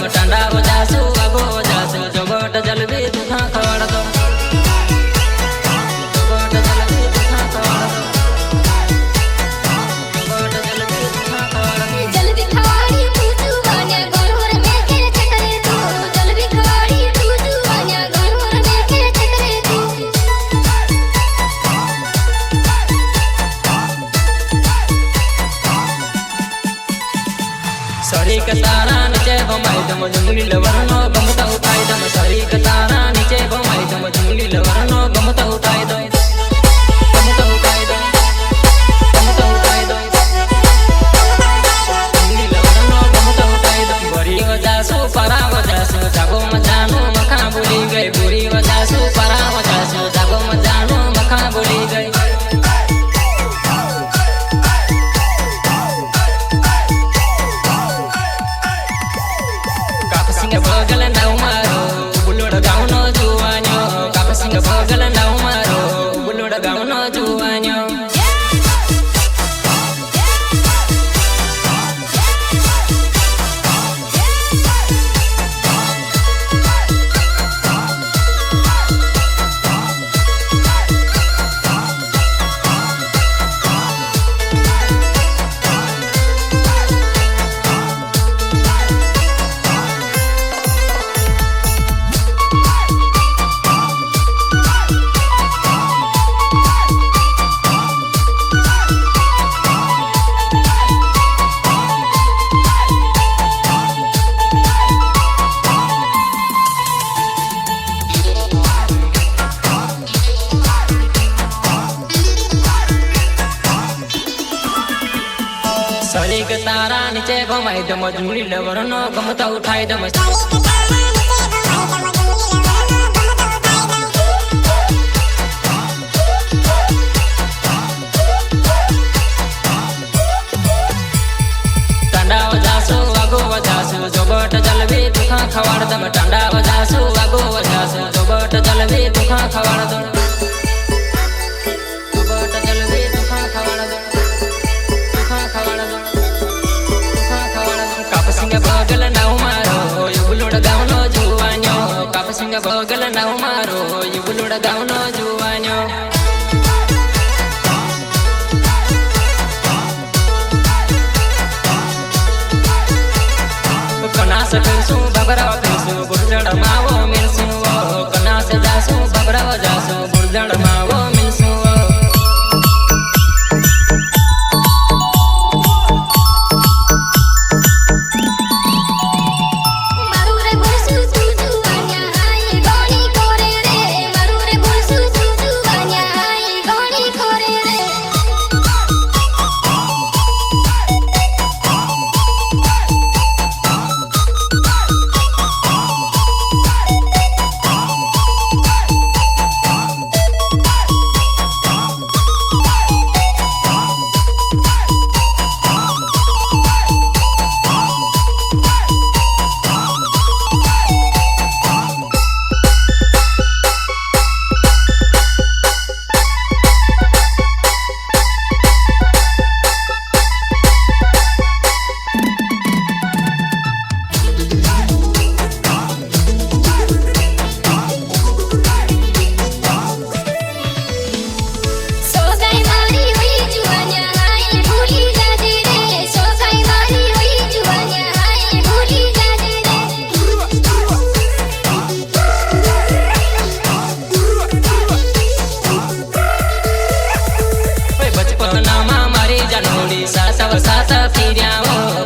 दम टांडा वजासु आगो वजासु जोगट जलबी दुखा खवाड़ दो जोगट जलबी दुखा खवाड़ दो जोगट जलबी दुखा खवाड़ दो जलबी खवाड़ी तू जुवानिया गोर में के चकरे तू जलबी खवाड़ी तू जुवानिया गोर में के चकरे तू सरी का तारा नीचे घुमाई दम जंगली लवरनो गमता उठाई दम सरी का तारा नीचे घुमाई दम जंगली लवरनो गमता उठाई दो गमता उठाई दो गमता उठाई दो जंगली लवरनो गमता उठाई दो बुरी वजासु परा वजासु जागो मजानो मखा भूली गई बुरी वजासु परा वजासु जागो मजानो मखा भूली गई बगल नाव मारो बुलोड गाउनो जुवान्यो कापसिंग बगल नाव मारो बुलोड गाउनो जुवान्यो सरी के तारा नीचे घुमाई दम जुड़ी लवरनो गमता उठाई दम टांडा वजासु आगो वजासु जोगट जलबी दुखा खवाड़ दम टांडा वजासु आगो वजासु जोगट जलबी दुखा खवाड़ दम जोगट जलबी दुखा खवाड़ दम कापसिंग बगल नाव मारो युगलोड गाउनो जुवान्यो कापसिंग बगल नाव मारो युगलोड गाउनो जुवान्यो कनास फिरसु बबरा फिरसु बुरजड़ मावो मिलसु कनास जासु बबरा जासु बुरजड़ मावो मिलसु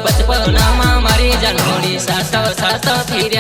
बचपना मारी जनोड़ी सात फिर